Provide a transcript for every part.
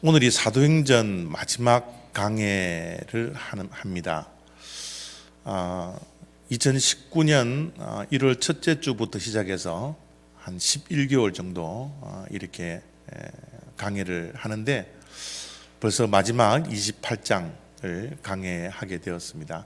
오늘이 사도행전 마지막 강해를 합니다. 2019년 1월 첫째 주부터 시작해서 한 11개월 정도 이렇게 강해를 하는데 벌써 마지막 28장을 강해하게 되었습니다.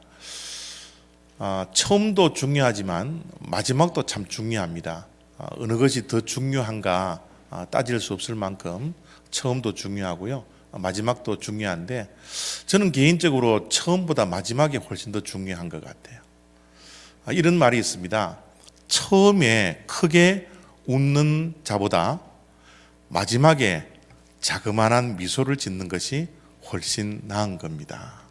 처음도 중요하지만 마지막도 참 중요합니다. 어느 것이 더 중요한가 따질 수 없을 만큼 처음도 중요하고요, 마지막도 중요한데 저는 개인적으로 처음보다 마지막이 훨씬 더 중요한 것 같아요. 이런 말이 있습니다. 처음에 크게 웃는 자보다 마지막에 자그마한 미소를 짓는 것이 훨씬 나은 겁니다.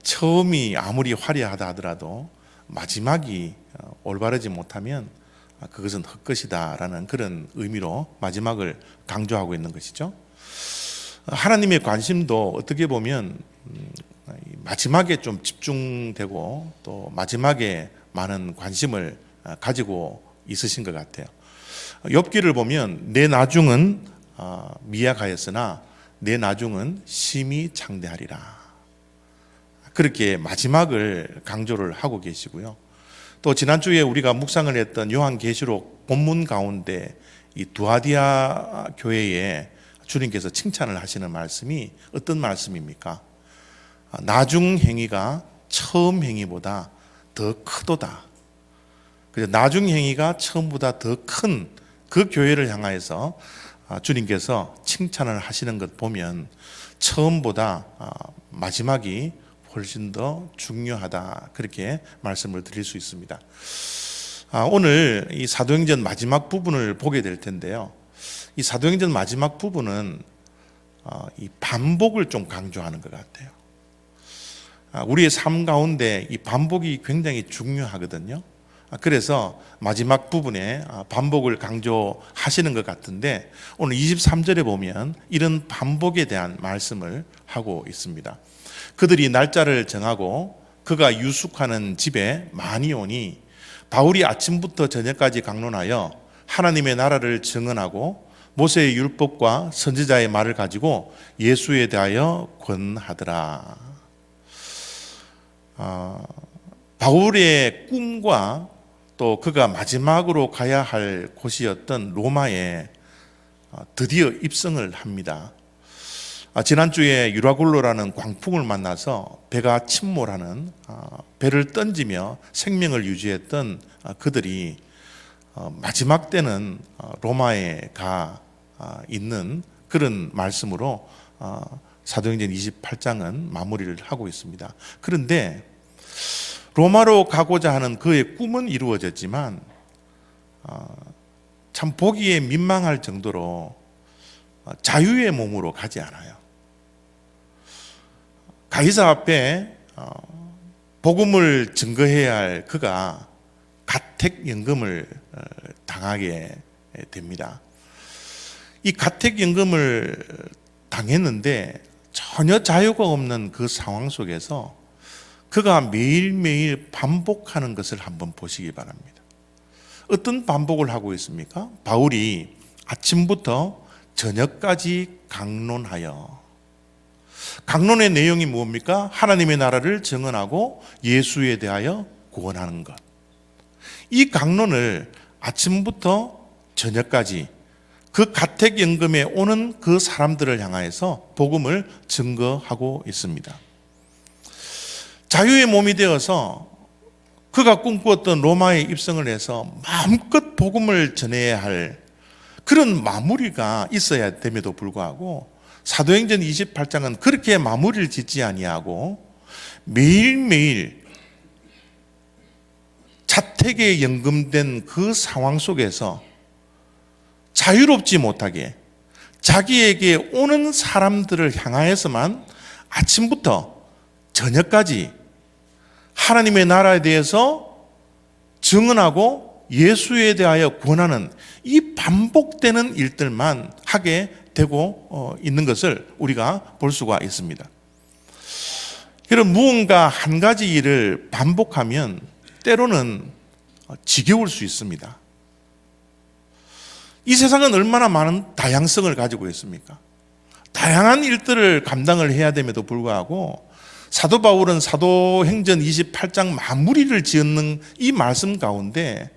처음이 아무리 화려하다 하더라도 마지막이 올바르지 못하면 그것은 헛것이다라는 그런 의미로 마지막을 강조하고 있는 것이죠. 하나님의 관심도 어떻게 보면 마지막에 좀 집중되고 또 마지막에 많은 관심을 가지고 있으신 것 같아요. 욥기를 보면 내 나중은 미약하였으나 내 나중은 심히 창대하리라, 그렇게 마지막을 강조를 하고 계시고요. 또 지난주에 우리가 묵상을 했던 요한계시록 본문 가운데 이 두아디아 교회에 주님께서 칭찬을 하시는 말씀이 어떤 말씀입니까? 나중 행위가 처음 행위보다 더 크도다. 그래서 나중 행위가 처음보다 더 큰 그 교회를 향하여서 주님께서 칭찬을 하시는 것 보면 처음보다 마지막이 훨씬 더 중요하다, 그렇게 말씀을 드릴 수 있습니다. 오늘 이 사도행전 마지막 부분을 보게 될 텐데요, 이 사도행전 마지막 부분은 이 반복을 좀 강조하는 것 같아요. 우리의 삶 가운데 이 반복이 굉장히 중요하거든요. 그래서 마지막 부분에 반복을 강조하시는 것 같은데 오늘 23절에 보면 이런 반복에 대한 말씀을 하고 있습니다. 그들이 날짜를 정하고 그가 유숙하는 집에 많이 오니 바울이 아침부터 저녁까지 강론하여 하나님의 나라를 증언하고 모세의 율법과 선지자의 말을 가지고 예수에 대하여 권하더라. 바울의 꿈과 또 그가 마지막으로 가야 할 곳이었던 로마에 드디어 입성을 합니다. 지난주에 유라굴로라는 광풍을 만나서 배가 침몰하는, 배를 던지며 생명을 유지했던 그들이 마지막 때는 로마에 가 있는 그런 말씀으로 사도행전 28장은 마무리를 하고 있습니다. 그런데 로마로 가고자 하는 그의 꿈은 이루어졌지만 참 보기에 민망할 정도로 자유의 몸으로 가지 않아요. 가이사 앞에 복음을 증거해야 할 그가 가택연금을 당하게 됩니다. 이 가택연금을 당했는데 전혀 자유가 없는 그 상황 속에서 그가 매일매일 반복하는 것을 한번 보시기 바랍니다. 어떤 반복을 하고 있습니까? 바울이 아침부터 저녁까지 강론하여, 강론의 내용이 뭡니까? 하나님의 나라를 증언하고 예수에 대하여 구원하는 것. 이 강론을 아침부터 저녁까지 그 가택연금에 오는 그 사람들을 향하여서 복음을 증거하고 있습니다. 자유의 몸이 되어서 그가 꿈꾸었던 로마에 입성을 해서 마음껏 복음을 전해야 할 그런 마무리가 있어야 됨에도 불구하고 사도행전 28장은 그렇게 마무리를 짓지 아니하고 매일매일 자택에 연금된 그 상황 속에서 자유롭지 못하게 자기에게 오는 사람들을 향하여서만 아침부터 저녁까지 하나님의 나라에 대해서 증언하고 예수에 대하여 권하는 이 반복되는 일들만 하게 되고 있는 것을 우리가 볼 수가 있습니다. 이런 무언가 한 가지 일을 반복하면 때로는 지겨울 수 있습니다. 이 세상은 얼마나 많은 다양성을 가지고 있습니까? 다양한 일들을 감당을 해야 됨에도 불구하고 사도 바울은 사도행전 28장 마무리를 지었는 이 말씀 가운데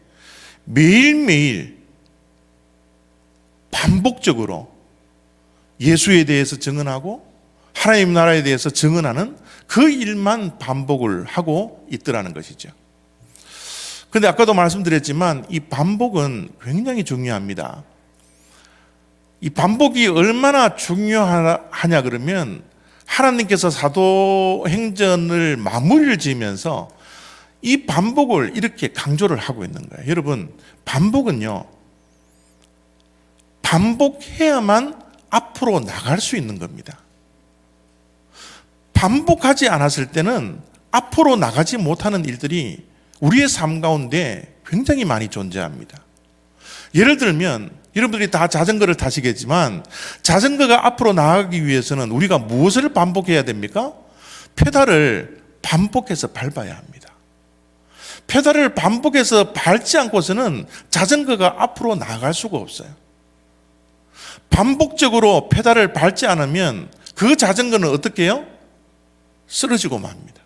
매일매일 반복적으로 예수에 대해서 증언하고 하나님 나라에 대해서 증언하는 그 일만 반복을 하고 있더라는 것이죠. 그런데 아까도 말씀드렸지만 이 반복은 굉장히 중요합니다. 이 반복이 얼마나 중요하냐 그러면 하나님께서 사도행전을 마무리를 지으면서 이 반복을 이렇게 강조를 하고 있는 거예요. 여러분, 반복은요, 반복해야만 앞으로 나갈 수 있는 겁니다. 반복하지 않았을 때는 앞으로 나가지 못하는 일들이 우리의 삶 가운데 굉장히 많이 존재합니다. 예를 들면 여러분들이 다 자전거를 타시겠지만 자전거가 앞으로 나가기 위해서는 우리가 무엇을 반복해야 됩니까? 페달을 반복해서 밟아야 합니다. 페달을 반복해서 밟지 않고서는 자전거가 앞으로 나갈 수가 없어요. 반복적으로 페달을 밟지 않으면 그 자전거는 어떻게 해요? 쓰러지고 맙니다.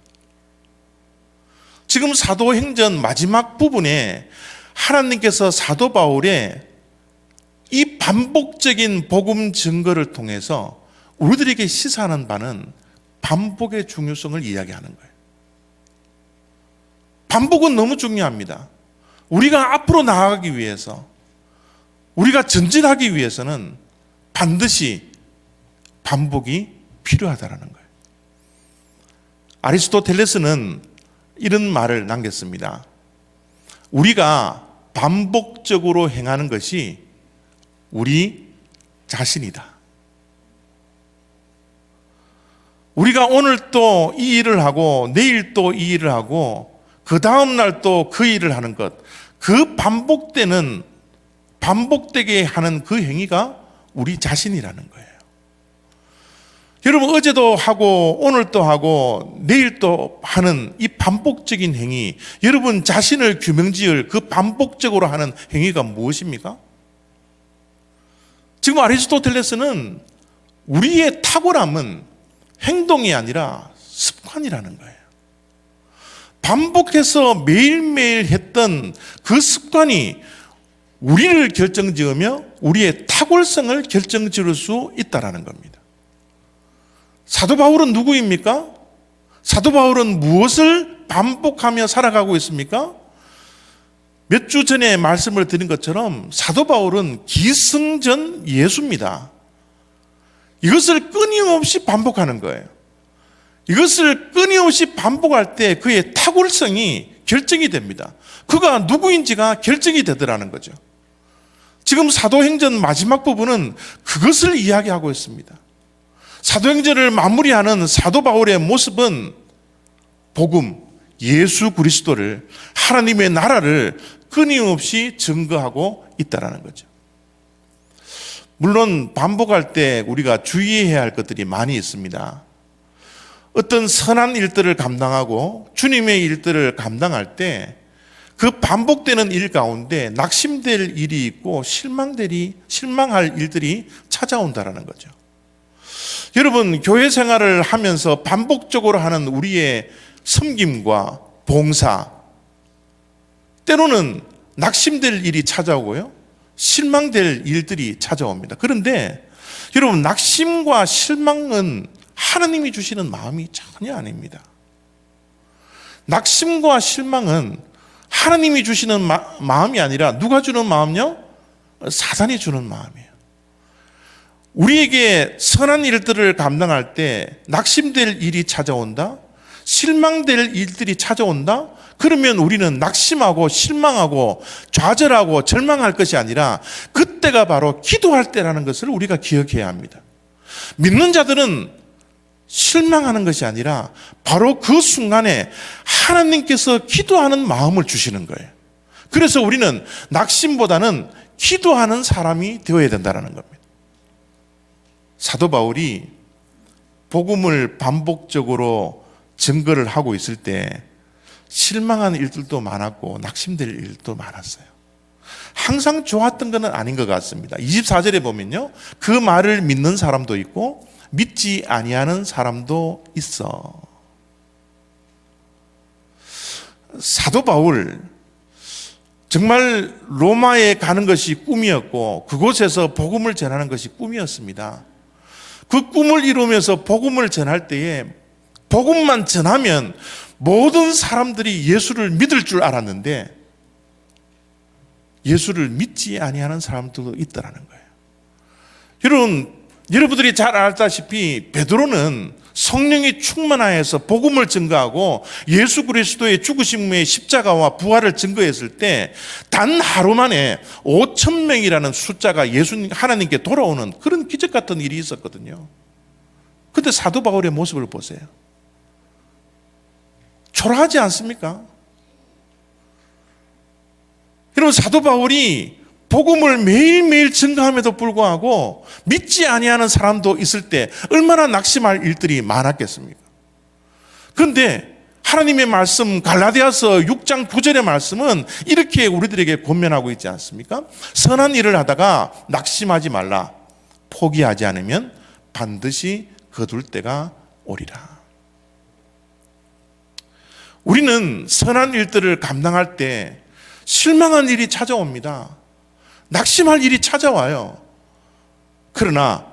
지금 사도행전 마지막 부분에 하나님께서 사도 바울의 이 반복적인 복음 증거를 통해서 우리들에게 시사하는 바는 반복의 중요성을 이야기하는 거예요. 반복은 너무 중요합니다. 우리가 앞으로 나아가기 위해서, 우리가 전진하기 위해서는 반드시 반복이 필요하다는 거예요. 아리스토텔레스는 이런 말을 남겼습니다. 우리가 반복적으로 행하는 것이 우리 자신이다. 우리가 오늘 또 이 일을 하고 내일 또 이 일을 하고 그 다음 날 또 그 일을 하는 것, 그 반복되게 하는 그 행위가 우리 자신이라는 거예요. 여러분, 어제도 하고 오늘 또 하고 내일 또 하는 이 반복적인 행위, 여러분 자신을 규명지을 그 반복적으로 하는 행위가 무엇입니까? 지금 아리스토텔레스는 우리의 탁월함은 행동이 아니라 습관이라는 거예요. 반복해서 매일매일 했던 그 습관이 우리를 결정지으며 우리의 탁월성을 결정지을 수 있다는 겁니다. 사도 바울은 누구입니까? 사도 바울은 무엇을 반복하며 살아가고 있습니까? 몇 주 전에 말씀을 드린 것처럼 사도 바울은 기승전 예수입니다. 이것을 끊임없이 반복하는 거예요. 이것을 끊임없이 반복할 때 그의 탁월성이 결정이 됩니다. 그가 누구인지가 결정이 되더라는 거죠. 지금 사도행전 마지막 부분은 그것을 이야기하고 있습니다. 사도행전을 마무리하는 사도 바울의 모습은 복음, 예수 그리스도를, 하나님의 나라를 끊임없이 증거하고 있다는 거죠. 물론 반복할 때 우리가 주의해야 할 것들이 많이 있습니다. 어떤 선한 일들을 감당하고 주님의 일들을 감당할 때 그 반복되는 일 가운데 낙심될 일이 있고 실망할 일들이 찾아온다는 거죠. 여러분, 교회 생활을 하면서 반복적으로 하는 우리의 섬김과 봉사, 때로는 낙심될 일이 찾아오고요, 실망될 일들이 찾아옵니다. 그런데 여러분, 낙심과 실망은 하나님이 주시는 마음이 전혀 아닙니다. 낙심과 실망은 하나님이 주시는 마음이 아니라 누가 주는 마음요? 사단이 주는 마음이에요. 우리에게 선한 일들을 감당할 때 낙심될 일이 찾아온다, 실망될 일들이 찾아온다, 그러면 우리는 낙심하고 실망하고 좌절하고 절망할 것이 아니라 그때가 바로 기도할 때라는 것을 우리가 기억해야 합니다. 믿는 자들은 실망하는 것이 아니라 바로 그 순간에 하나님께서 기도하는 마음을 주시는 거예요. 그래서 우리는 낙심보다는 기도하는 사람이 되어야 된다는 겁니다. 사도 바울이 복음을 반복적으로 증거를 하고 있을 때 실망하는 일들도 많았고 낙심될 일도 많았어요. 항상 좋았던 것은 아닌 것 같습니다. 24절에 보면요, 그 말을 믿는 사람도 있고 믿지 아니하는 사람도 있어. 사도 바울, 정말 로마에 가는 것이 꿈이었고 그곳에서 복음을 전하는 것이 꿈이었습니다. 그 꿈을 이루면서 복음을 전할 때에 복음만 전하면 모든 사람들이 예수를 믿을 줄 알았는데 예수를 믿지 아니하는 사람들도 있다라는 거예요. 여러분들이 잘 알다시피 베드로는 성령이 충만하여서 복음을 증거하고 예수 그리스도의 죽으심의 십자가와 부활을 증거했을 때 단 하루 만에 5,000명이라는 숫자가 하나님께 돌아오는 그런 기적 같은 일이 있었거든요. 그때 사도 바울의 모습을 보세요. 초라하지 않습니까? 여러분, 사도 바울이 복음을 매일매일 증거함에도 불구하고 믿지 아니하는 사람도 있을 때 얼마나 낙심할 일들이 많았겠습니까? 그런데 하나님의 말씀 갈라디아서 6장 9절의 말씀은 이렇게 우리들에게 권면하고 있지 않습니까? 선한 일을 하다가 낙심하지 말라. 포기하지 않으면 반드시 거둘 때가 오리라. 우리는 선한 일들을 감당할 때 실망한 일이 찾아옵니다. 낙심할 일이 찾아와요. 그러나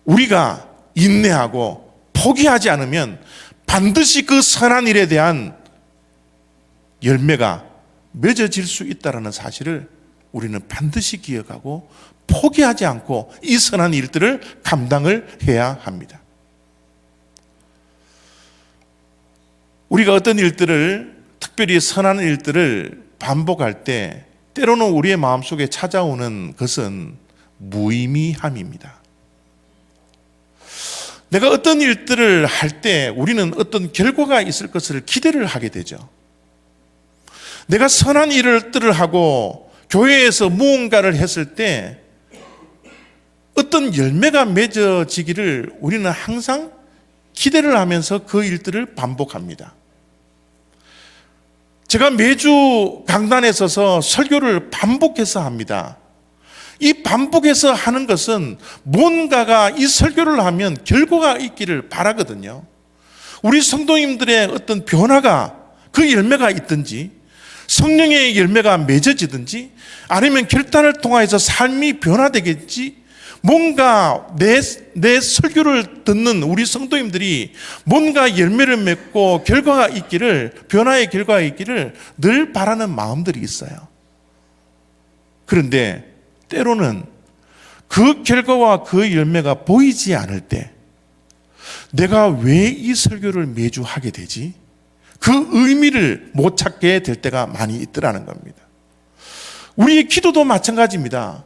우리가 인내하고 포기하지 않으면 반드시 그 선한 일에 대한 열매가 맺어질 수 있다는 사실을 우리는 반드시 기억하고 포기하지 않고 이 선한 일들을 감당을 해야 합니다. 우리가 어떤 일들을, 특별히 선한 일들을 반복할 때 때로는 우리의 마음속에 찾아오는 것은 무의미함입니다. 내가 어떤 일들을 할 때 우리는 어떤 결과가 있을 것을 기대를 하게 되죠. 내가 선한 일들을 하고 교회에서 무언가를 했을 때 어떤 열매가 맺어지기를 우리는 항상 기대를 하면서 그 일들을 반복합니다. 제가 매주 강단에 서서 설교를 반복해서 합니다. 이 반복해서 하는 것은 뭔가가 이 설교를 하면 결과가 있기를 바라거든요. 우리 성도님들의 어떤 변화가, 그 열매가 있든지 성령의 열매가 맺어지든지 아니면 결단을 통해서 삶이 변화되겠지, 뭔가 내 설교를 듣는 우리 성도님들이 뭔가 열매를 맺고 결과가 있기를, 변화의 결과가 있기를 늘 바라는 마음들이 있어요. 그런데 때로는 그 결과와 그 열매가 보이지 않을 때 내가 왜 이 설교를 매주 하게 되지? 그 의미를 못 찾게 될 때가 많이 있더라는 겁니다. 우리의 기도도 마찬가지입니다.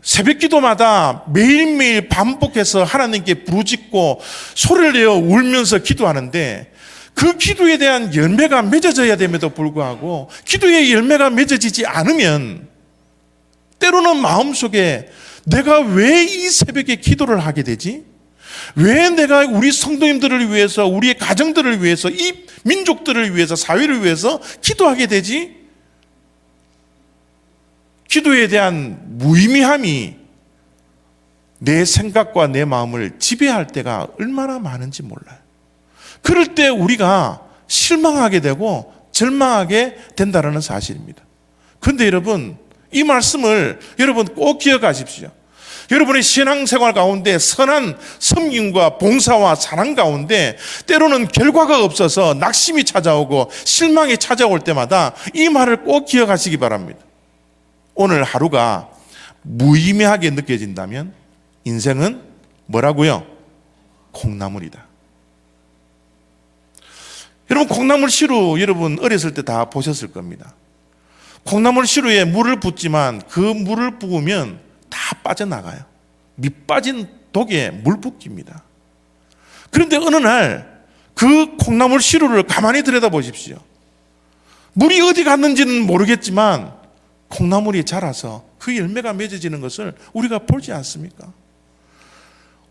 새벽 기도마다 매일매일 반복해서 하나님께 부르짖고 소리를 내어 울면서 기도하는데 그 기도에 대한 열매가 맺어져야 됨에도 불구하고 기도의 열매가 맺어지지 않으면 때로는 마음속에 내가 왜 이 새벽에 기도를 하게 되지? 왜 내가 우리 성도님들을 위해서, 우리의 가정들을 위해서, 이 민족들을 위해서, 사회를 위해서 기도하게 되지? 기도에 대한 무의미함이 내 생각과 내 마음을 지배할 때가 얼마나 많은지 몰라요. 그럴 때 우리가 실망하게 되고 절망하게 된다는 사실입니다. 그런데 여러분, 이 말씀을 여러분 꼭 기억하십시오. 여러분의 신앙생활 가운데 선한 섬김과 봉사와 사랑 가운데 때로는 결과가 없어서 낙심이 찾아오고 실망이 찾아올 때마다 이 말을 꼭 기억하시기 바랍니다. 오늘 하루가 무의미하게 느껴진다면 인생은 뭐라고요? 콩나물이다. 여러분, 콩나물 시루 여러분 어렸을 때 다 보셨을 겁니다. 콩나물 시루에 물을 붓지만 그 물을 부으면 다 빠져나가요. 밑 빠진 독에 물 붓기입니다. 그런데 어느 날 그 콩나물 시루를 가만히 들여다보십시오. 물이 어디 갔는지는 모르겠지만 콩나물이 자라서 그 열매가 맺어지는 것을 우리가 보지 않습니까?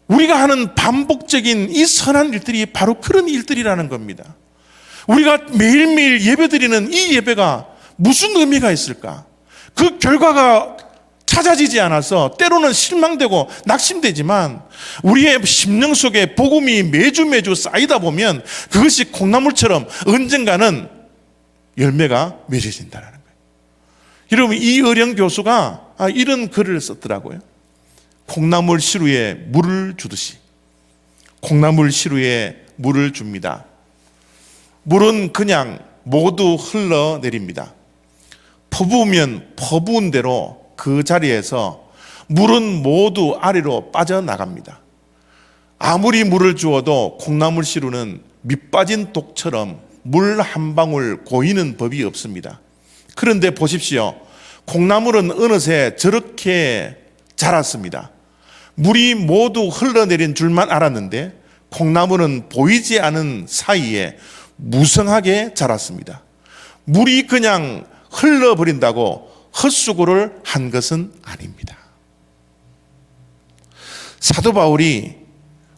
우리가 하는 반복적인 이 선한 일들이 바로 그런 일들이라는 겁니다. 우리가 매일매일 예배드리는 이 예배가 무슨 의미가 있을까? 그 결과가 찾아지지 않아서 때로는 실망되고 낙심되지만 우리의 심령 속에 복음이 매주 쌓이다 보면 그것이 콩나물처럼 언젠가는 열매가 맺어진다는 거예요. 여러분, 이 어령 교수가 이런 글을 썼더라고요. 콩나물 시루에 물을 주듯이 콩나물 시루에 물을 줍니다. 물은 그냥 모두 흘러내립니다. 퍼부으면 퍼부은 대로 그 자리에서 물은 모두 아래로 빠져나갑니다. 아무리 물을 주어도 콩나물 시루는 밑빠진 독처럼 물 한 방울 고이는 법이 없습니다. 그런데 보십시오. 콩나물은 어느새 저렇게 자랐습니다. 물이 모두 흘러내린 줄만 알았는데 콩나물은 보이지 않은 사이에 무성하게 자랐습니다. 물이 그냥 흘러버린다고 헛수고를 한 것은 아닙니다. 사도 바울이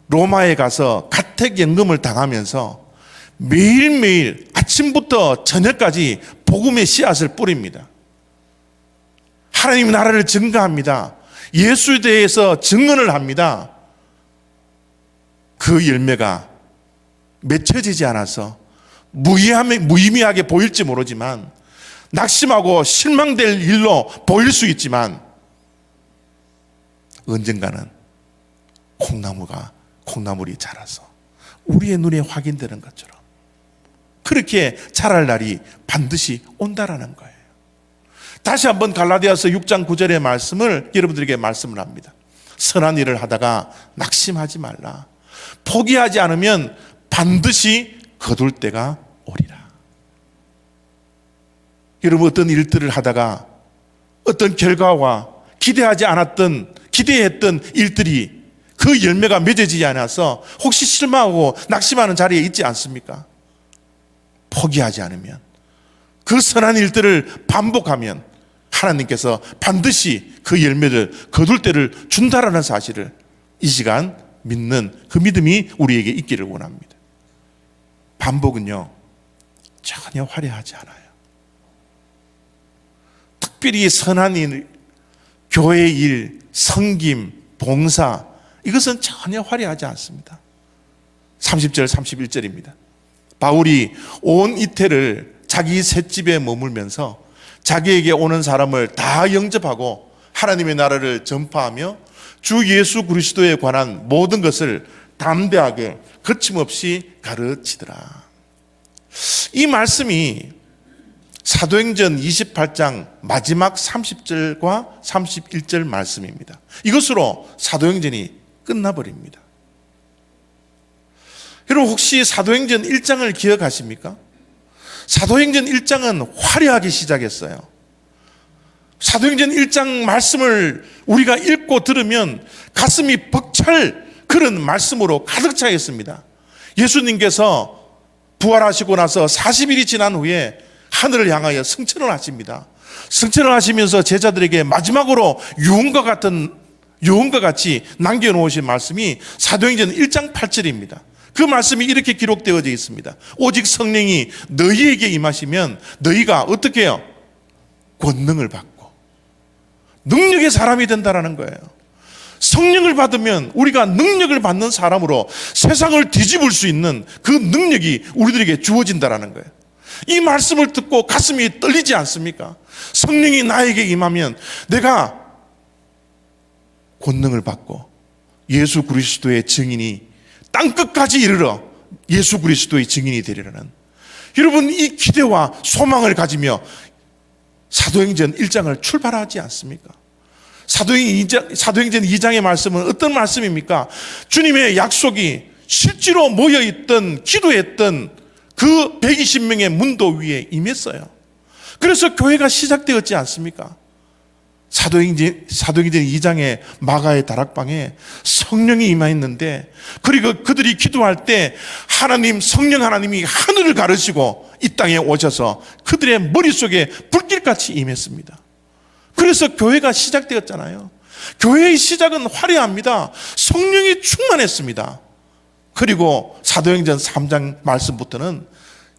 로마에 가서 가택연금을 당하면서 매일매일 아침부터 저녁까지 복음의 씨앗을 뿌립니다. 하나님 나라를 증거합니다. 예수에 대해서 증언을 합니다. 그 열매가 맺혀지지 않아서 무의미하게 보일지 모르지만 낙심하고 실망될 일로 보일 수 있지만 언젠가는 콩나물이 자라서 우리의 눈에 확인되는 것처럼 그렇게 자랄 날이 반드시 온다라는 거예요. 다시 한번 갈라디아서 6장 9절의 말씀을 여러분들에게 말씀을 합니다. 선한 일을 하다가 낙심하지 말라. 포기하지 않으면 반드시 거둘 때가 오리라. 여러분, 어떤 일들을 하다가 어떤 결과와 기대했던 일들이 그 열매가 맺어지지 않아서 혹시 실망하고 낙심하는 자리에 있지 않습니까? 포기하지 않으면, 그 선한 일들을 반복하면 하나님께서 반드시 그 열매를 거둘 때를 준다라는 사실을 이 시간 믿는 그 믿음이 우리에게 있기를 원합니다. 반복은요, 전혀 화려하지 않아요. 특별히 선한 일, 교회 일, 섬김, 봉사, 이것은 전혀 화려하지 않습니다. 30절, 31절입니다. 바울이 온 이태를 자기 셋집에 머물면서 자기에게 오는 사람을 다 영접하고 하나님의 나라를 전파하며 주 예수 그리스도에 관한 모든 것을 담대하게 거침없이 가르치더라. 이 말씀이 사도행전 28장 마지막 30절과 31절 말씀입니다. 이것으로 사도행전이 끝나버립니다. 여러분, 혹시 사도행전 1장을 기억하십니까? 사도행전 1장은 화려하게 시작했어요. 사도행전 1장 말씀을 우리가 읽고 들으면 가슴이 벅찰 그런 말씀으로 가득 차 있습니다. 예수님께서 부활하시고 나서 40일이 지난 후에 하늘을 향하여 승천을 하십니다. 승천을 하시면서 제자들에게 마지막으로 유언과 같이 남겨놓으신 말씀이 사도행전 1장 8절입니다. 그 말씀이 이렇게 기록되어져 있습니다. 오직 성령이 너희에게 임하시면 너희가 어떻게 해요? 권능을 받고 능력의 사람이 된다는 거예요. 성령을 받으면 우리가 능력을 받는 사람으로 세상을 뒤집을 수 있는 그 능력이 우리들에게 주어진다는 거예요. 이 말씀을 듣고 가슴이 떨리지 않습니까? 성령이 나에게 임하면 내가 권능을 받고 예수 그리스도의 증인이 땅끝까지 이르러 예수 그리스도의 증인이 되리라는, 여러분, 이 기대와 소망을 가지며 사도행전 1장을 출발하지 않습니까? 사도행전 2장의 말씀은 어떤 말씀입니까? 주님의 약속이 실제로 모여있던 기도했던 그 120명의 문도 위에 임했어요. 그래서 교회가 시작되었지 않습니까? 사도행전 2장의 마가의 다락방에 성령이 임하였는데, 그리고 그들이 기도할 때 성령 하나님이 하늘을 가르시고 이 땅에 오셔서 그들의 머릿속에 불길같이 임했습니다. 그래서 교회가 시작되었잖아요. 교회의 시작은 화려합니다. 성령이 충만했습니다. 그리고 사도행전 3장 말씀부터는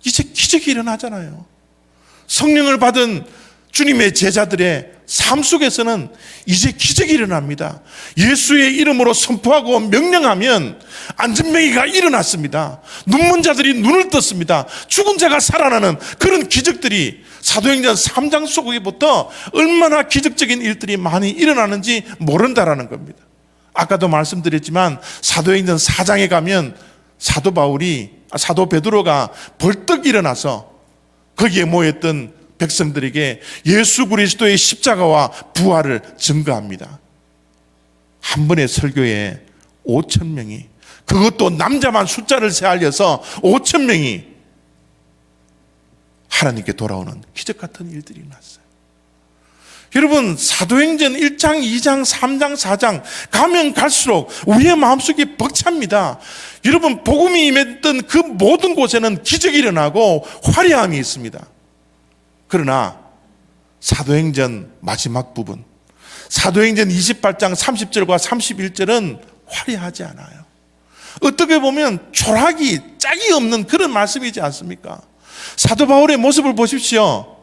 이제 기적이 일어나잖아요. 성령을 받은 주님의 제자들의 삶 속에서는 이제 기적이 일어납니다. 예수의 이름으로 선포하고 명령하면 안전뱅이가 일어났습니다. 눈먼 자들이 눈을 떴습니다. 죽은 자가 살아나는 그런 기적들이 사도행전 3장 속에부터 얼마나 기적적인 일들이 많이 일어나는지 모른다라는 겁니다. 아까도 말씀드렸지만 사도행전 4장에 가면 사도 베드로가 벌떡 일어나서 거기에 모였던 백성들에게 예수 그리스도의 십자가와 부활을 증거합니다. 한 번의 설교에 5,000명이, 그것도 남자만 숫자를 세알려서 5,000명이 하나님께 돌아오는 기적 같은 일들이 났어요. 여러분, 사도행전 1장, 2장, 3장, 4장 가면 갈수록 우리의 마음속이 벅찹니다. 여러분, 복음이 임했던 그 모든 곳에는 기적이 일어나고 화려함이 있습니다. 그러나 사도행전 마지막 부분, 사도행전 28장 30절과 31절은 화려하지 않아요. 어떻게 보면 초라하기 짝이 없는 그런 말씀이지 않습니까? 사도 바울의 모습을 보십시오.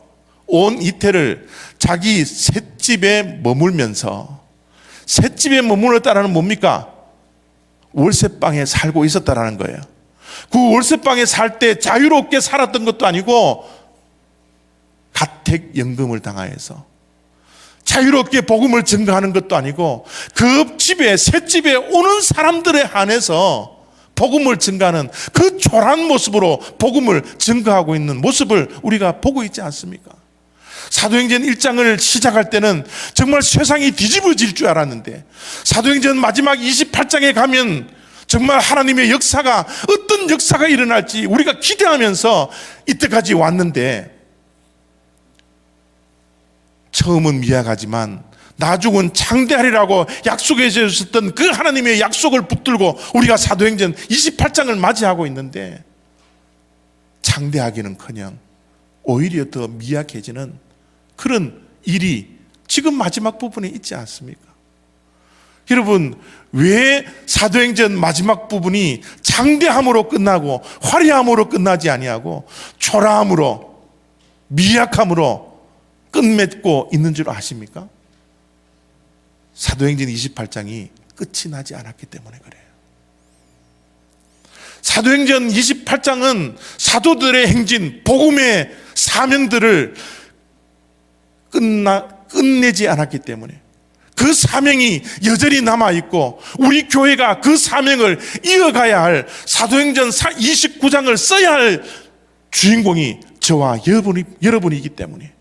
온 이태를 자기 셋집에 머물면서, 셋집에 머물렀다는 뭡니까? 월세방에 살고 있었다라는 거예요. 그 월세방에 살 때 자유롭게 살았던 것도 아니고 가택연금을 당하여서 자유롭게 복음을 증거하는 것도 아니고 그 집에, 셋집에 오는 사람들에 한해서 복음을 증거하는 그 초라한 모습으로 복음을 증거하고 있는 모습을 우리가 보고 있지 않습니까? 사도행전 1장을 시작할 때는 정말 세상이 뒤집어질 줄 알았는데 사도행전 마지막 28장에 가면 정말 하나님의 역사가, 어떤 역사가 일어날지 우리가 기대하면서 이때까지 왔는데, 처음은 미약하지만 나중은 창대하리라고 약속해 주셨던 그 하나님의 약속을 붙들고 우리가 사도행전 28장을 맞이하고 있는데, 창대하기는커녕 오히려 더 미약해지는 그런 일이 지금 마지막 부분에 있지 않습니까? 여러분, 왜 사도행전 마지막 부분이 창대함으로 끝나고 화려함으로 끝나지 아니하고 초라함으로, 미약함으로 끝맺고 있는 줄 아십니까? 사도행전 28장이 끝이 나지 않았기 때문에 그래요. 사도행전 28장은 사도들의 행진, 복음의 사명들을 끝내지 않았기 때문에, 그 사명이 여전히 남아있고 우리 교회가 그 사명을 이어가야 할, 사도행전 29장을 써야 할 주인공이 저와 여러분이기 때문에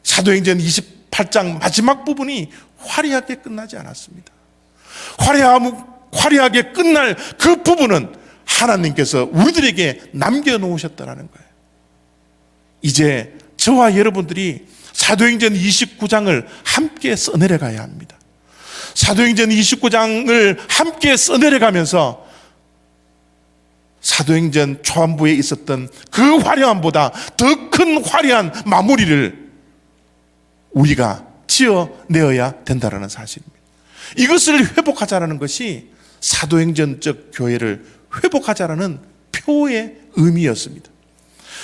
사도행전 28장 마지막 부분이 화려하게 끝나지 않았습니다. 화려하게 끝날 그 부분은 하나님께서 우리들에게 남겨놓으셨다는 거예요. 이제 저와 여러분들이 사도행전 29장을 함께 써내려가야 합니다. 사도행전 29장을 함께 써내려가면서 사도행전 초반부에 있었던 그 화려함보다 더 큰 화려한 마무리를 우리가 지어내어야 된다는 사실입니다. 이것을 회복하자라는 것이 사도행전적 교회를 회복하자라는 표의 의미였습니다.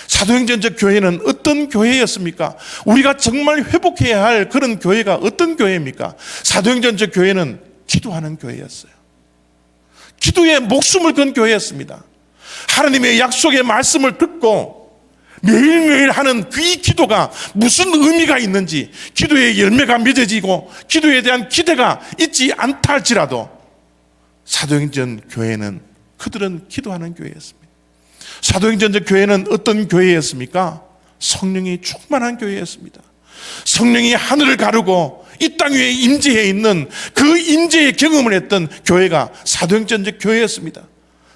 사도행전적 교회는 어떤 교회였습니까? 우리가 정말 회복해야 할 그런 교회가 어떤 교회입니까? 사도행전적 교회는 기도하는 교회였어요. 기도에 목숨을 건 교회였습니다. 하나님의 약속의 말씀을 듣고 매일매일 하는 그 이 기도가 무슨 의미가 있는지, 기도의 열매가 맺어지고 기도에 대한 기대가 있지 않다 할지라도 사도행전 교회는, 그들은 기도하는 교회였습니다. 사도행전적 교회는 어떤 교회였습니까? 성령이 충만한 교회였습니다. 성령이 하늘을 가르고 이 땅 위에 임재해 있는 그 임재의 경험을 했던 교회가 사도행전적 교회였습니다.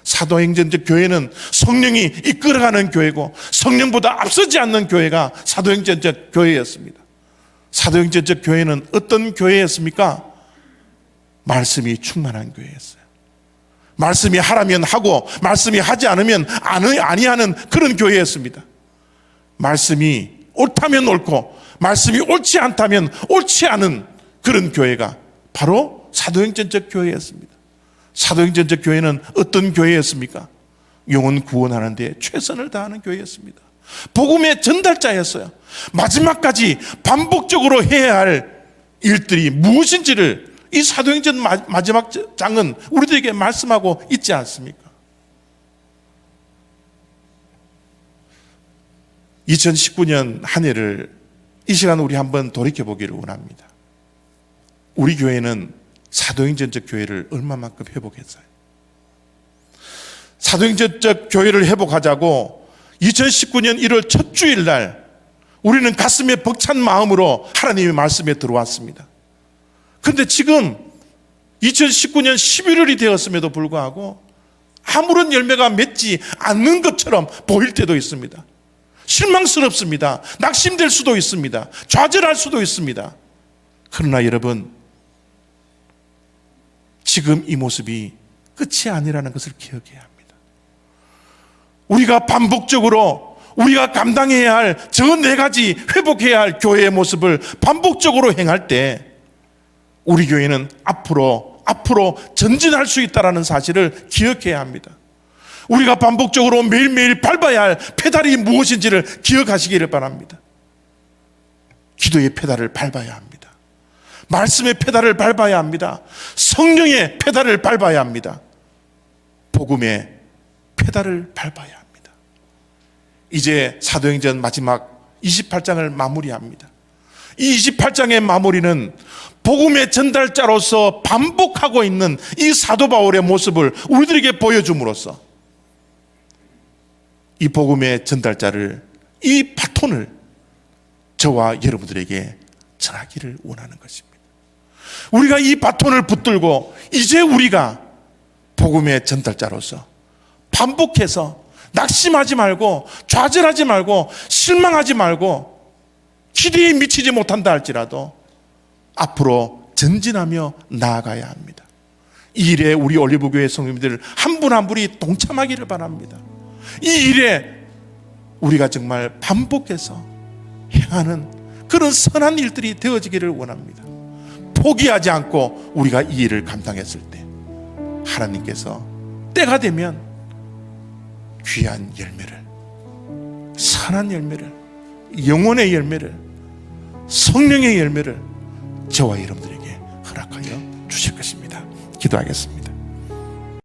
사도행전적 교회는 성령이 이끌어가는 교회고 성령보다 앞서지 않는 교회가 사도행전적 교회였습니다. 사도행전적 교회는 어떤 교회였습니까? 말씀이 충만한 교회였어요. 말씀이 하라면 하고 말씀이 하지 않으면 아니하는 그런 교회였습니다. 말씀이 옳다면 옳고 말씀이 옳지 않다면 옳지 않은 그런 교회가 바로 사도행전적 교회였습니다. 사도행전적 교회는 어떤 교회였습니까? 영혼 구원하는 데 최선을 다하는 교회였습니다. 복음의 전달자였어요. 마지막까지 반복적으로 해야 할 일들이 무엇인지를 이 사도행전 마지막 장은 우리들에게 말씀하고 있지 않습니까? 2019년 한 해를 이 시간 우리 한번 돌이켜보기를 원합니다. 우리 교회는 사도행전적 교회를 얼마만큼 회복했어요? 사도행전적 교회를 회복하자고 2019년 1월 첫 주일날 우리는 가슴에 벅찬 마음으로 하나님의 말씀에 들어왔습니다. 그런데 지금 2019년 11월이 되었음에도 불구하고 아무런 열매가 맺지 않는 것처럼 보일 때도 있습니다. 실망스럽습니다. 낙심될 수도 있습니다. 좌절할 수도 있습니다. 그러나 여러분, 지금 이 모습이 끝이 아니라는 것을 기억해야 합니다. 우리가 반복적으로 우리가 감당해야 할 저 네 가지 회복해야 할 교회의 모습을 반복적으로 행할 때 우리 교회는 앞으로 전진할 수 있다는 사실을 기억해야 합니다. 우리가 반복적으로 매일매일 밟아야 할 페달이 무엇인지를 기억하시기를 바랍니다. 기도의 페달을 밟아야 합니다. 말씀의 페달을 밟아야 합니다. 성령의 페달을 밟아야 합니다. 복음의 페달을 밟아야 합니다. 이제 사도행전 마지막 28장을 마무리합니다. 이 28장의 마무리는 복음의 전달자로서 반복하고 있는 이 사도 바울의 모습을 우리들에게 보여줌으로써 이 복음의 전달자를, 이 바톤을 저와 여러분들에게 전하기를 원하는 것입니다. 우리가 이 바톤을 붙들고 이제 우리가 복음의 전달자로서 반복해서 낙심하지 말고 좌절하지 말고 실망하지 말고 기대에 미치지 못한다 할지라도 앞으로 전진하며 나아가야 합니다. 이 일에 우리 올리브교회 성도님들 한 분 한 분이 동참하기를 바랍니다. 이 일에 우리가 정말 반복해서 행하는 그런 선한 일들이 되어지기를 원합니다. 포기하지 않고 우리가 이 일을 감당했을 때 하나님께서 때가 되면 귀한 열매를, 선한 열매를, 영혼의 열매를, 성령의 열매를 저와 여러분들에게 허락하여 주실 것입니다. 기도하겠습니다.